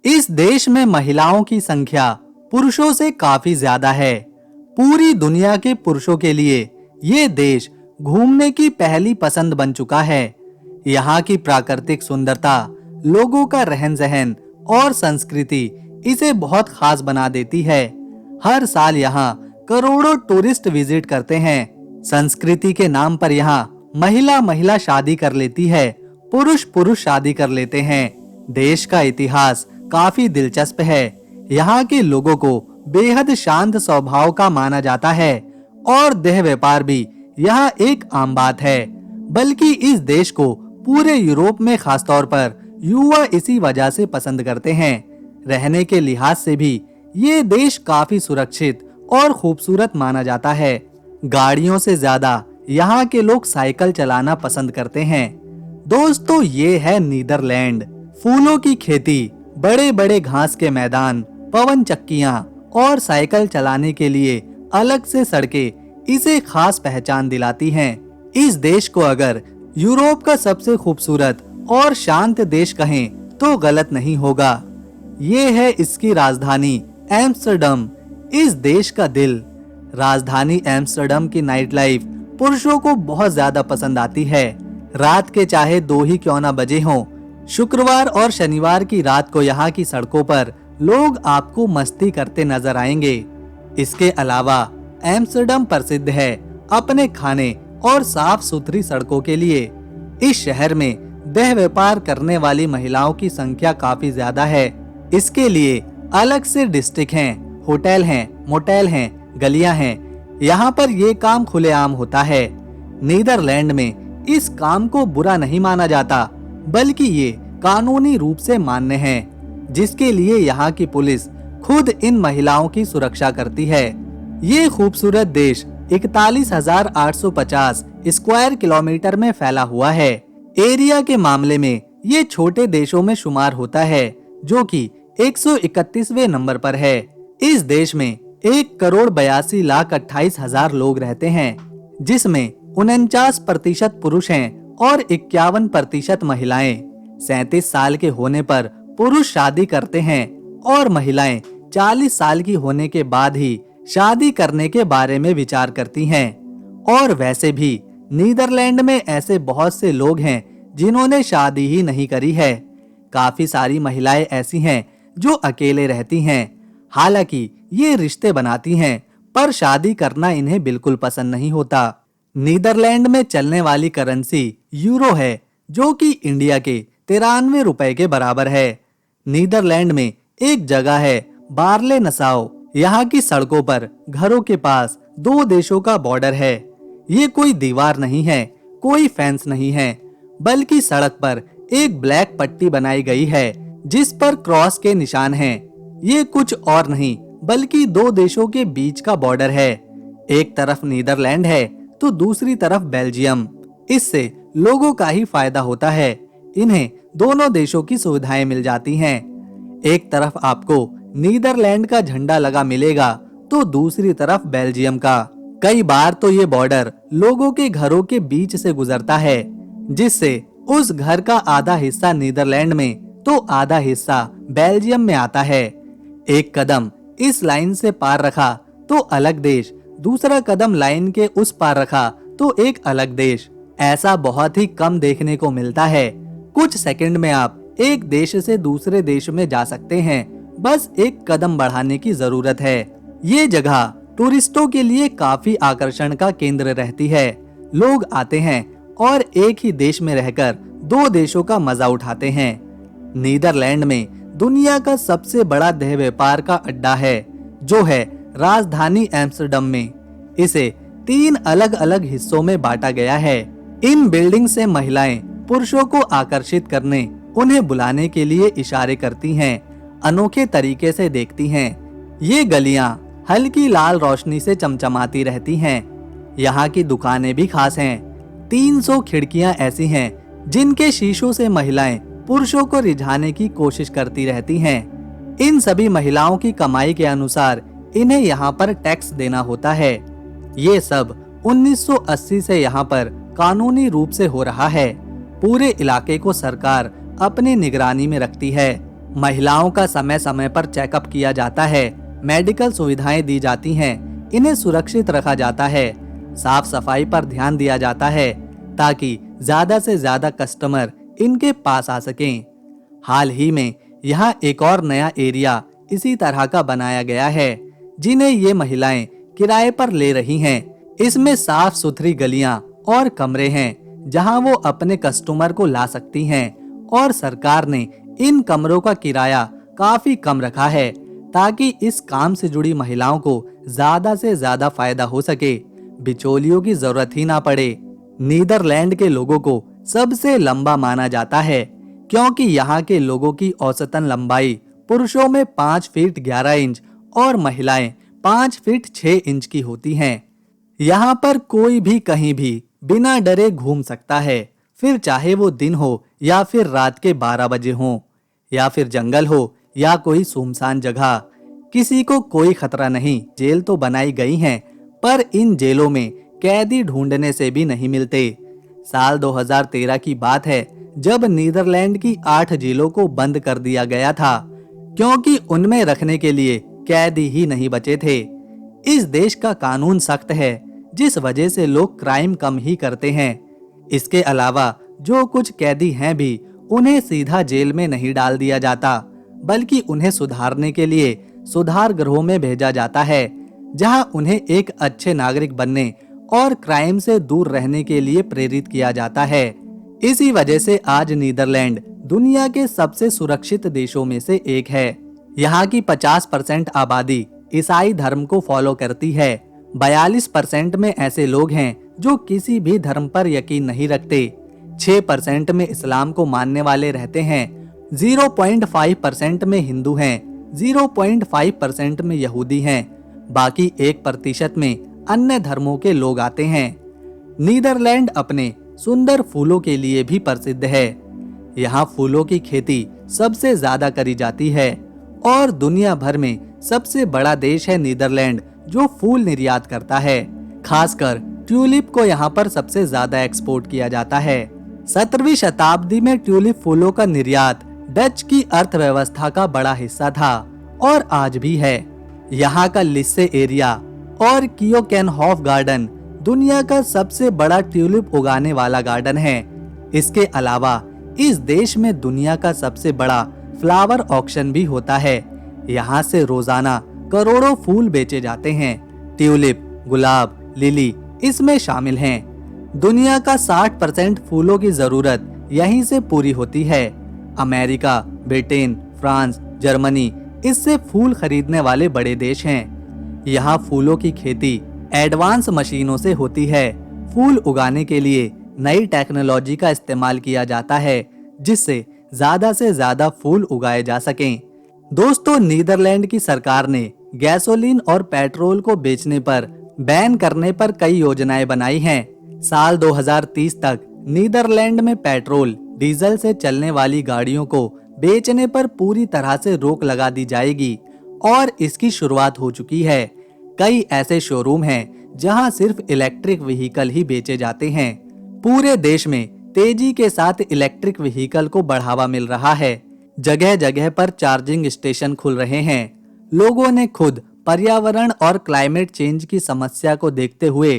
इस देश में महिलाओं की संख्या पुरुषों से काफी ज्यादा है। पूरी दुनिया के पुरुषों के लिए ये देश घूमने की पहली पसंद बन चुका है। यहाँ की प्राकृतिक सुंदरता, लोगों का रहन-सहन और संस्कृति इसे बहुत खास बना देती है। हर साल यहाँ करोड़ों टूरिस्ट विजिट करते हैं। संस्कृति के नाम पर यहाँ महिला शादी कर लेती है, पुरुष शादी कर लेते हैं। देश का इतिहास काफी दिलचस्प है। यहाँ के लोगों को बेहद शांत स्वभाव का माना जाता है और देह व्यापार भी यहाँ एक आम बात है। बल्कि इस देश को पूरे यूरोप में खासतौर पर युवा इसी वजह से पसंद करते हैं। रहने के लिहाज से भी ये देश काफी सुरक्षित और खूबसूरत माना जाता है। गाड़ियों से ज्यादा यहाँ के लोग साइकिल चलाना पसंद करते हैं। दोस्तों, ये है नीदरलैंड। फूलों की खेती, बड़े-बड़े घास के मैदान, पवन चक्कियां और साइकिल चलाने के लिए अलग से सड़कें इसे खास पहचान दिलाती हैं। इस देश को अगर यूरोप का सबसे खूबसूरत और शांत देश कहें तो गलत नहीं होगा। ये है इसकी राजधानी एम्स्टर्डम, इस देश का दिल। राजधानी एम्स्टर्डम की नाइट लाइफ पुरुषों को बहुत ज्यादा पसंद आती है। रात के चाहे 2 ही क्यों ना बजे हों, शुक्रवार और शनिवार की रात को यहाँ की सड़कों पर लोग आपको मस्ती करते नजर आएंगे। इसके अलावा एम्स्टर्डम प्रसिद्ध है अपने खाने और साफ सुथरी सड़कों के लिए। इस शहर में देह व्यापार करने वाली महिलाओं की संख्या काफी ज्यादा है। इसके लिए अलग से डिस्ट्रिक्ट हैं, होटल हैं, मोटेल हैं, गलियां हैं। यहाँ पर ये काम खुलेआम होता है। नीदरलैंड में इस काम को बुरा नहीं माना जाता, बल्कि ये कानूनी रूप से मान्य है, जिसके लिए यहाँ की पुलिस खुद इन महिलाओं की सुरक्षा करती है। ये खूबसूरत देश 41,850 स्क्वायर किलोमीटर में फैला हुआ है। एरिया के मामले में ये छोटे देशों में शुमार होता है, जो कि 131वें नंबर पर है। इस देश में 1,82,28,000 लोग रहते हैं, जिसमें 49% पुरुष हैं और 51% महिलाएं। 37 साल के होने पर पुरुष शादी करते हैं और महिलाएं 40 साल की होने के बाद ही शादी करने के बारे में विचार करती हैं। और वैसे भी नीदरलैंड में ऐसे बहुत से लोग हैं जिन्होंने शादी ही नहीं करी है। काफी सारी महिलाएं ऐसी हैं जो अकेले रहती हैं। हालांकि ये रिश्ते बनाती हैं, पर शादी करना इन्हें बिल्कुल पसंद नहीं होता। नीदरलैंड में चलने वाली करेंसी यूरो है, जो कि इंडिया के 93 रुपए के बराबर है। नीदरलैंड में एक जगह है बार्ले नसाओ। यहाँ की सड़कों पर घरों के पास 2 देशों का बॉर्डर है। ये कोई दीवार नहीं है, कोई फेंस नहीं है, बल्कि सड़क पर एक ब्लैक पट्टी बनाई गई है जिस पर क्रॉस के निशान हैं। ये कुछ और नहीं बल्कि 2 देशों के बीच का बॉर्डर है। एक तरफ नीदरलैंड है तो दूसरी तरफ बेल्जियम। इससे लोगों का ही फायदा होता है। इन्हें दोनों देशों की सुविधाएं मिल जाती हैं। एक तरफ आपको नीदरलैंड का झंडा लगा मिलेगा तो दूसरी तरफ बेल्जियम का। कई बार तो ये बॉर्डर लोगों के घरों के बीच से गुजरता है, जिससे उस घर का आधा हिस्सा नीदरलैंड में तो आधा हिस्सा बेल्जियम में आता है। एक कदम इस लाइन से पार रखा तो अलग देश, दूसरा कदम लाइन के उस पार रखा तो एक अलग देश। ऐसा बहुत ही कम देखने को मिलता है। कुछ सेकंड में आप एक देश से दूसरे देश में जा सकते हैं, बस एक कदम बढ़ाने की जरूरत है। ये जगह टूरिस्टों के लिए काफी आकर्षण का केंद्र रहती है। लोग आते हैं और एक ही देश में रहकर 2 देशों का मजा उठाते हैं। नीदरलैंड में दुनिया का सबसे बड़ा देह व्यापार का अड्डा है, जो है राजधानी एम्स्टर्डम में। इसे 3 अलग-अलग हिस्सों में बांटा गया है। इन बिल्डिंग से महिलाएं पुरुषों को आकर्षित करने, उन्हें बुलाने के लिए इशारे करती हैं, अनोखे तरीके से देखती हैं। ये गलियां हल्की लाल रोशनी से चमचमाती रहती हैं। यहाँ की दुकानें भी खास हैं। 300 खिड़कियां ऐसी हैं जिनके शीशों से महिलाएं पुरुषों को रिझाने की कोशिश करती रहती हैं। इन सभी महिलाओं की कमाई के अनुसार इन्हें यहाँ पर टैक्स देना होता है। ये सब 1980 से यहाँ पर कानूनी रूप से हो रहा है। पूरे इलाके को सरकार अपनी निगरानी में रखती है। महिलाओं का समय समय पर चेकअप किया जाता है, मेडिकल सुविधाएं दी जाती हैं, इन्हें सुरक्षित रखा जाता है, साफ सफाई पर ध्यान दिया जाता है ताकि ज्यादा से ज्यादा कस्टमर इनके पास आ सकें। हाल ही में यहाँ एक और नया एरिया इसी तरह का बनाया गया है, जिन्हें ये महिलाएं किराए पर ले रही हैं। इसमें साफ सुथरी गलियां और कमरे हैं जहां वो अपने कस्टमर को ला सकती हैं, और सरकार ने इन कमरों का किराया काफी कम रखा है ताकि इस काम से जुड़ी महिलाओं को ज्यादा से ज्यादा फायदा हो सके, बिचौलियों की जरूरत ही ना पड़े। नीदरलैंड के लोगों को सबसे लंबा माना जाता है क्योंकि यहाँ के लोगों की औसतन लंबाई पुरुषों में 5 फीट 11 इंच और महिलाएं 5 फीट 6 इंच की होती हैं। यहाँ पर कोई भी कहीं भी बिना डरे घूम सकता है, फिर चाहे वो दिन हो या फिर रात के 12 बजे हो, या फिर जंगल हो या कोई सुनसान जगह, किसी को कोई खतरा नहीं। जेल तो बनाई गई हैं, पर इन जेलों में कैदी ढूंढने से भी नहीं मिलते। साल 2013 की बात है जब नीदरलैंड की 8 जेलों को बंद कर दिया गया था क्योंकि उनमें रखने के लिए कैदी ही नहीं बचे थे। इस देश का कानून सख्त है, जिस वजह से लोग क्राइम कम ही करते हैं। इसके अलावा जो कुछ कैदी हैं भी उन्हें सीधा जेल में नहीं डाल दिया जाता, बल्कि उन्हें सुधारने के लिए सुधार गृहों में भेजा जाता है, जहां उन्हें एक अच्छे नागरिक बनने और क्राइम से दूर रहने के लिए प्रेरित किया जाता है। इसी वजह से आज नीदरलैंड दुनिया के सबसे सुरक्षित देशों में से एक है। यहाँ की 50% आबादी ईसाई धर्म को फॉलो करती है। 42% में ऐसे लोग हैं जो किसी भी धर्म पर यकीन नहीं रखते। 6% में इस्लाम को मानने वाले रहते हैं। 0.5% में हिंदू हैं। 0.5% में यहूदी हैं। बाकी 1% में अन्य धर्मों के लोग आते हैं। नीदरलैंड अपने सुंदर फूलों के लिए भी प्रसिद्ध है। यहाँ फूलों की खेती सबसे ज्यादा करी जाती है और दुनिया भर में सबसे बड़ा देश है नीदरलैंड जो फूल निर्यात करता है। खासकर ट्यूलिप को यहाँ पर सबसे ज्यादा एक्सपोर्ट किया जाता है। 17वीं शताब्दी में ट्यूलिप फूलों का निर्यात डच की अर्थव्यवस्था का बड़ा हिस्सा था और आज भी है। यहाँ का लिस्से एरिया और कियोकेनहॉफ गार्डन दुनिया का सबसे बड़ा ट्यूलिप उगाने वाला गार्डन है। इसके अलावा इस देश में दुनिया का सबसे बड़ा फ्लावर ऑक्शन भी होता है। यहाँ से रोजाना करोड़ों फूल बेचे जाते हैं। ट्यूलिप, गुलाब, लिली इसमें शामिल हैं। दुनिया का 60% फूलों की जरूरत यहीं से पूरी होती है। अमेरिका, ब्रिटेन, फ्रांस, जर्मनी इससे फूल खरीदने वाले बड़े देश हैं। यहाँ फूलों की खेती एडवांस मशीनों से होती है। फूल उगाने के लिए नई टेक्नोलॉजी का इस्तेमाल किया जाता है, जिससे ज्यादा से ज्यादा फूल उगाए जा सकें। दोस्तों, नीदरलैंड की सरकार ने गैसोलीन और पेट्रोल को बेचने पर बैन करने पर कई योजनाएं बनाई हैं। साल 2030 तक नीदरलैंड में पेट्रोल, डीजल से चलने वाली गाड़ियों को बेचने पर पूरी तरह से रोक लगा दी जाएगी और इसकी शुरुआत हो चुकी है। कई ऐसे शोरूम हैं जहां सिर्फ इलेक्ट्रिक व्हीकल ही बेचे जाते हैं। पूरे देश में तेजी के साथ इलेक्ट्रिक व्हीकल को बढ़ावा मिल रहा है। जगह जगह पर चार्जिंग स्टेशन खुल रहे हैं। लोगों ने खुद पर्यावरण और क्लाइमेट चेंज की समस्या को देखते हुए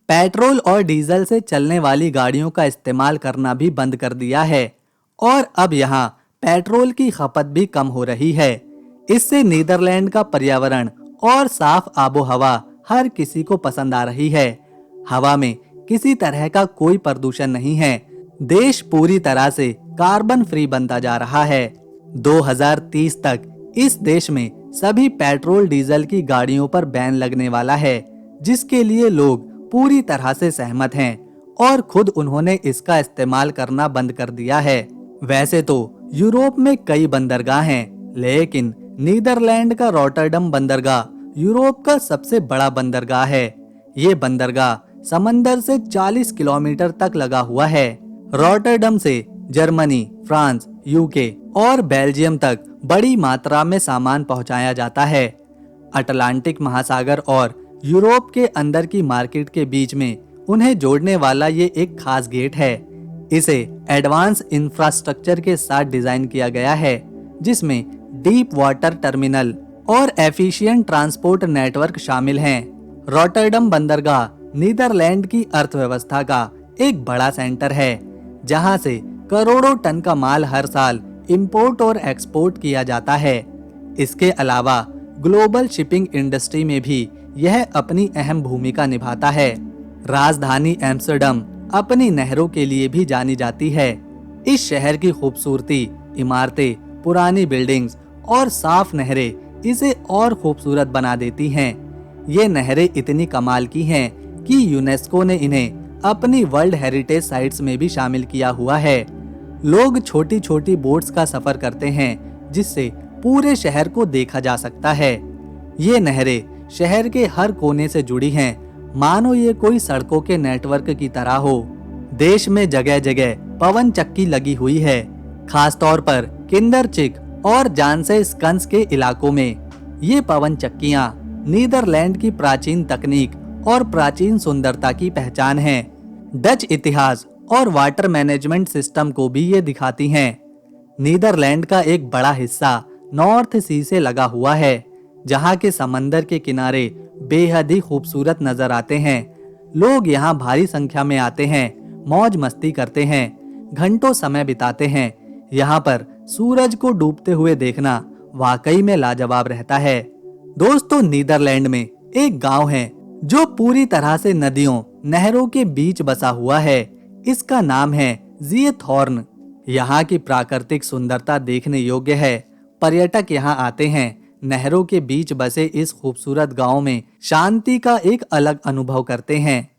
पेट्रोल और डीजल से चलने वाली गाड़ियों का इस्तेमाल करना भी बंद कर दिया है और अब यहाँ पेट्रोल की खपत भी कम हो रही है। इससे नीदरलैंड का पर्यावरण और साफ आबोहवा हर किसी को पसंद आ रही है। हवा में किसी तरह का कोई प्रदूषण नहीं है। देश पूरी तरह से कार्बन फ्री बनता जा रहा है। 2030 तक इस देश में सभी पेट्रोल डीजल की गाड़ियों पर बैन लगने वाला है, जिसके लिए लोग पूरी तरह से सहमत हैं और खुद उन्होंने इसका इस्तेमाल करना बंद कर दिया है। वैसे तो यूरोप में कई बंदरगाह हैं, लेकिन नीदरलैंड का रॉटरडम बंदरगाह यूरोप का सबसे बड़ा बंदरगाह है। ये बंदरगाह समंदर से 40 किलोमीटर तक लगा हुआ है। रॉटरडम से जर्मनी, फ्रांस, यूके और बेल्जियम तक बड़ी मात्रा में सामान पहुंचाया जाता है। अटलांटिक महासागर और यूरोप के अंदर की मार्केट के बीच में उन्हें जोड़ने वाला ये एक खास गेट है। इसे एडवांस इंफ्रास्ट्रक्चर के साथ डिजाइन किया गया है, जिसमें डीप वाटर टर्मिनल और एफिशिएंट ट्रांसपोर्ट नेटवर्क शामिल हैं। रॉटरडम बंदरगाह नीदरलैंड की अर्थव्यवस्था का एक बड़ा सेंटर है, जहां से करोड़ों टन का माल हर साल इंपोर्ट और एक्सपोर्ट किया जाता है। इसके अलावा ग्लोबल शिपिंग इंडस्ट्री में भी यह अपनी अहम भूमिका निभाता है। राजधानी एम्स्टर्डम अपनी नहरों के लिए भी जानी जाती है। इस शहर की खूबसूरती, इमारतें, पुरानी बिल्डिंग्स और साफ नहरें इसे और खूबसूरत बना देती हैं। ये नहरें इतनी कमाल की हैं कि यूनेस्को ने इन्हें अपनी वर्ल्ड हेरिटेज साइट्स में भी शामिल किया हुआ है। लोग छोटी छोटी बोट्स का सफर करते हैं, जिससे पूरे शहर को देखा जा सकता है। ये नहरें शहर के हर कोने से जुड़ी हैं, मानो ये कोई सड़कों के नेटवर्क की तरह हो। देश में जगह जगह पवन चक्की लगी हुई है, खासतौर पर किंडरचिक और जानसे स्कंस के इलाकों में। ये पवन चक्कियां नीदरलैंड की प्राचीन तकनीक और प्राचीन सुंदरता की पहचान है। डच इतिहास और वाटर मैनेजमेंट सिस्टम को भी ये दिखाती हैं। नीदरलैंड का एक बड़ा हिस्सा नॉर्थ सी से लगा हुआ है, जहां के समंदर के किनारे बेहद ही खूबसूरत नजर आते हैं। लोग यहाँ भारी संख्या में आते हैं, मौज मस्ती करते हैं, घंटों समय बिताते हैं। यहाँ पर सूरज को डूबते हुए देखना वाकई में लाजवाब रहता है। दोस्तों, नीदरलैंड में एक गांव है जो पूरी तरह से नदियों, नहरों के बीच बसा हुआ है। इसका नाम है ज़िएथॉर्न। यहाँ की प्राकृतिक सुंदरता देखने योग्य है। पर्यटक यहाँ आते हैं। नहरों के बीच बसे इस खूबसूरत गांव में शांति का एक अलग अनुभव करते हैं।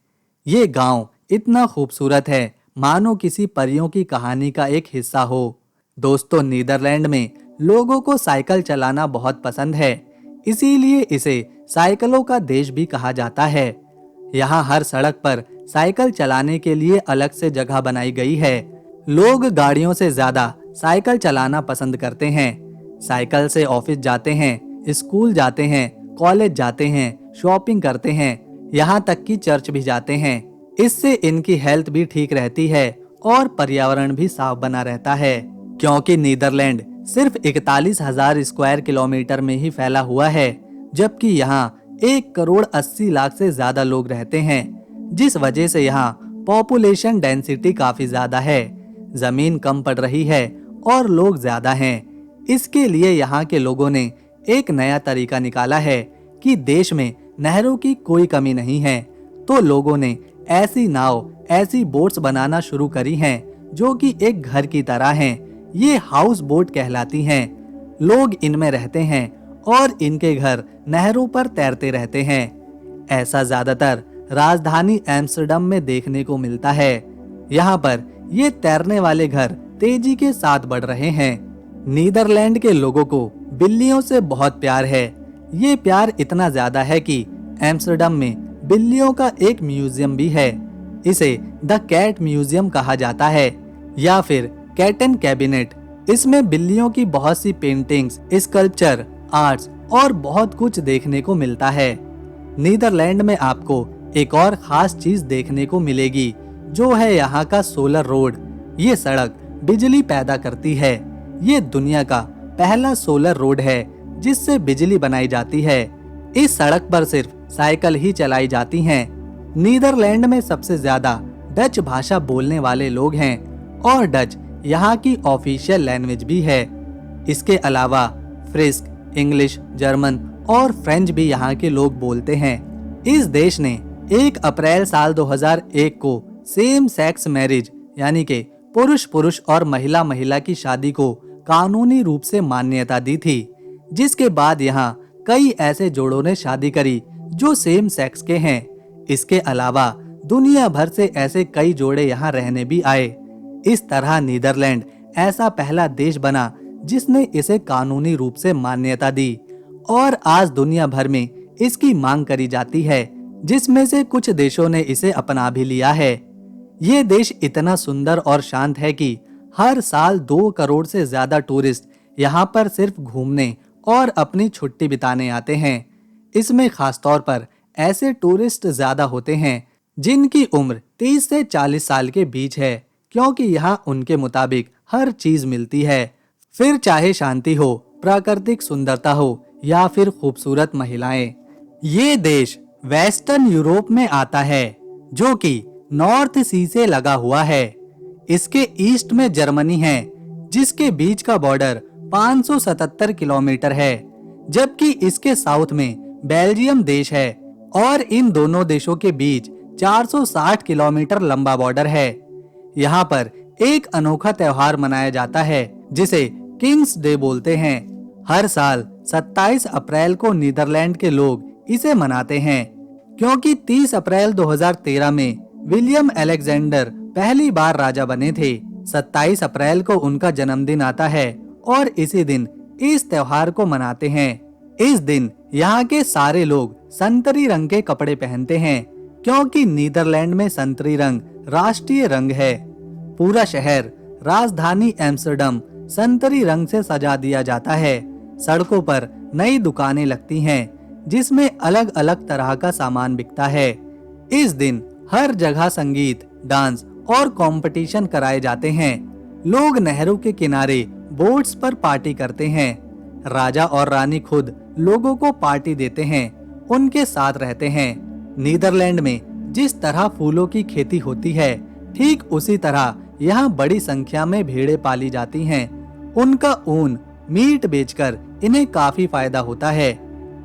ये गांव इतना खूबसूरत है, मानो किसी परियों की कहानी का एक हिस्सा हो। दोस्तों, नीदरलैंड में लोगों को साइकिल चलाना बहुत पसंद है, इसीलिए इसे साइकिलों का देश भी कहा जाता है। यहाँ हर सड़क पर साइकिल चलाने के लिए अलग से जगह बनाई गई है। लोग गाड़ियों से ज्यादा साइकिल चलाना पसंद करते हैं। साइकिल से ऑफिस जाते हैं, स्कूल जाते हैं, कॉलेज जाते हैं, शॉपिंग करते हैं, यहाँ तक कि चर्च भी जाते हैं। इससे इनकी हेल्थ भी ठीक रहती है और पर्यावरण भी साफ बना रहता है। क्योंकि नीदरलैंड सिर्फ 41,000 स्क्वायर किलोमीटर में ही फैला हुआ है, जबकि यहाँ 1,80,00,000 से ज्यादा लोग रहते हैं, जिस वजह से यहाँ पॉपुलेशन डेंसिटी काफी ज्यादा है। जमीन कम पड़ रही है और लोग ज्यादा हैं। इसके लिए यहाँ के लोगों ने एक नया तरीका निकाला है कि देश में नहरों की कोई कमी नहीं है, तो लोगों ने ऐसी नाव, ऐसी बोट्स बनाना शुरू करी हैं जो कि एक घर की तरह हैं। ये हाउस बोट कहलाती हैं। लोग इनमें रहते हैं और इनके घर नहरों पर तैरते रहते हैं। ऐसा ज्यादातर राजधानी एम्स्टर्डम में देखने को मिलता है। यहाँ पर ये तैरने वाले घर तेजी के साथ बढ़ रहे हैं। नीदरलैंड के लोगों को बिल्लियों से बहुत प्यार है। ये प्यार इतना ज्यादा है कि एम्स्टर्डम में बिल्लियों का एक म्यूजियम भी है। इसे द कैट म्यूजियम कहा जाता है या फिर कैटन कैबिनेट। इसमें बिल्लियों की बहुत सी पेंटिंग्स, स्कल्पचर, आर्ट्स और बहुत कुछ देखने को मिलता है। नीदरलैंड में आपको एक और खास चीज देखने को मिलेगी, जो है यहाँ का सोलर रोड। ये सड़क बिजली पैदा करती है। ये दुनिया का पहला सोलर रोड है जिससे बिजली बनाई जाती है। इस सड़क पर सिर्फ साइकिल ही चलाई जाती हैं। नीदरलैंड में सबसे ज्यादा डच भाषा बोलने वाले लोग हैं और डच यहाँ की ऑफिशियल लैंग्वेज भी है। इसके अलावा फ्रिस्क, इंग्लिश, जर्मन और फ्रेंच भी यहाँ के लोग बोलते हैं। इस देश ने 1 अप्रैल साल 2001 को सेम सेक्स मैरिज यानी कि पुरुष पुरुष और महिला महिला की शादी को कानूनी रूप से मान्यता दी थी, जिसके बाद यहाँ कई ऐसे जोड़ों ने शादी करी जो सेम सेक्स के हैं। इसके अलावा दुनिया भर से ऐसे कई जोड़े यहाँ रहने भी आए। इस तरह नीदरलैंड ऐसा पहला देश बना जिसने इसे कानूनी रूप से मान्यता दी और आज दुनिया भर में इसकी मांग करी जाती है, जिसमें से कुछ देशों ने इसे अपना भी लिया है। ये देश इतना सुंदर और शांत है कि हर साल 2 करोड़ से ज्यादा टूरिस्ट यहाँ पर सिर्फ घूमने और अपनी छुट्टी बिताने आते हैं। इसमें खासतौर पर ऐसे टूरिस्ट ज्यादा होते हैं जिनकी उम्र 30 से 40 साल के बीच है, क्योंकि यहाँ उनके मुताबिक हर चीज मिलती है। फिर चाहे शांति हो, प्राकृतिक सुंदरता हो या फिर खूबसूरत महिलाएं। ये देश वेस्टर्न यूरोप में आता है, जो कि नॉर्थ सी से लगा हुआ है। इसके ईस्ट में जर्मनी है, जिसके बीच का बॉर्डर 577 किलोमीटर है, जबकि इसके साउथ में बेल्जियम देश है और इन दोनों देशों के बीच 460 किलोमीटर लंबा बॉर्डर है। यहाँ पर एक अनोखा त्योहार मनाया जाता है, जिसे किंग्स डे बोलते हैं। हर साल 27 अप्रैल को नीदरलैंड के लोग इसे मनाते हैं, क्योंकि 30 अप्रैल 2013 में विलियम अलेक्जेंडर पहली बार राजा बने थे। 27 अप्रैल को उनका जन्मदिन आता है और इसी दिन इस त्योहार को मनाते हैं। इस दिन यहाँ के सारे लोग संतरी रंग के कपड़े पहनते हैं, क्योंकि नीदरलैंड में संतरी रंग राष्ट्रीय रंग है। पूरा शहर, राजधानी एम्स्टर्डम संतरी रंग से सजा दिया जाता है। सड़कों पर नई दुकानें लगती हैं, जिसमें अलग अलग तरह का सामान बिकता है। इस दिन हर जगह संगीत, डांस और कंपटीशन कराए जाते हैं। लोग नहरों के किनारे बोट्स पर पार्टी करते हैं। राजा और रानी खुद लोगों को पार्टी देते हैं, उनके साथ रहते हैं। नीदरलैंड में जिस तरह फूलों की खेती होती है, ठीक उसी तरह यहाँ बड़ी संख्या में भेड़ें पाली जाती हैं। उनका ऊन, मीट बेचकर इन्हें काफी फायदा होता है।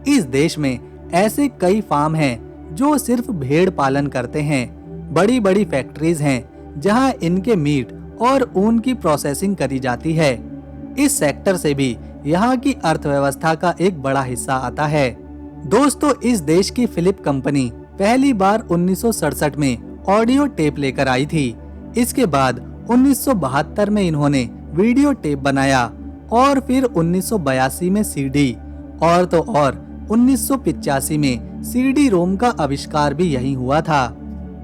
इस देश में ऐसे कई फार्म हैं जो सिर्फ भेड़ पालन करते हैं। बड़ी बड़ी फैक्ट्रीज हैं जहां इनके मीट और ऊन की प्रोसेसिंग करी जाती है। इस सेक्टर से भी यहाँ की अर्थव्यवस्था का एक बड़ा हिस्सा आता है। दोस्तों, इस देश की फिलिप कंपनी पहली बार 1967 में ऑडियो टेप लेकर आई थी। इसके बाद 1972 में इन्होंने वीडियो टेप बनाया और फिर 1982 में सीडी और तो और 1985 में सीडी रोम का आविष्कार भी यही हुआ था।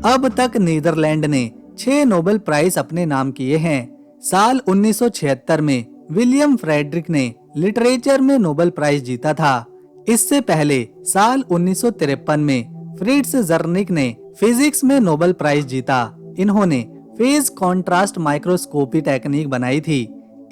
अब तक नीदरलैंड ने 6 नोबेल प्राइज अपने नाम किए हैं। साल 1976 में विलियम फ्रेडरिक ने लिटरेचर में नोबेल प्राइज जीता था। इससे पहले साल 1953 में फ्रिट्ज जर्निक ने फिजिक्स में नोबेल प्राइज जीता। इन्होंने फेज कॉन्ट्रास्ट माइक्रोस्कोपी टेक्निक बनाई थी।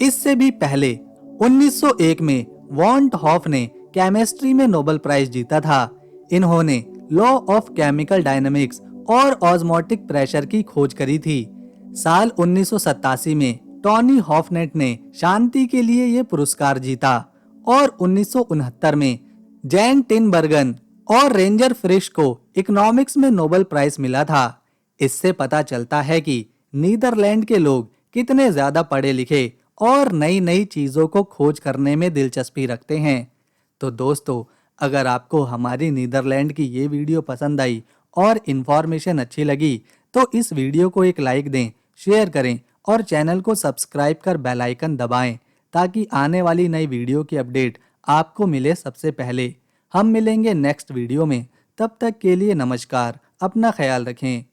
इससे भी पहले 1901 में वॉन्ट हॉफ ने केमिस्ट्री में नोबेल प्राइज जीता था। इन्होंने लॉ ऑफ केमिकल डायनामिक्स और ऑस्मोटिक प्रेशर की खोज करी थी। साल 1987 में टॉनी हॉफनेट ने शांति के लिए ये पुरस्कार जीता और 1969 में जैन टिनबर्गन और रेंजर फ्रिश को इकोनॉमिक्स में नोबेल प्राइज मिला था। इससे पता चलता है कि नीदरलैंड के लोग कितने ज्यादा पढ़े लिखे और नई नई चीजों को खोज करने में दिलचस्पी रखते हैं। तो दोस्तों, अगर आपको हमारी नीदरलैंड की ये वीडियो पसंद आई और इन्फॉर्मेशन अच्छी लगी, तो इस वीडियो को एक लाइक दें, शेयर करें और चैनल को सब्सक्राइब कर बेल आइकन दबाएं, ताकि आने वाली नई वीडियो की अपडेट आपको मिले सबसे पहले। हम मिलेंगे नेक्स्ट वीडियो में। तब तक के लिए नमस्कार, अपना ख्याल रखें।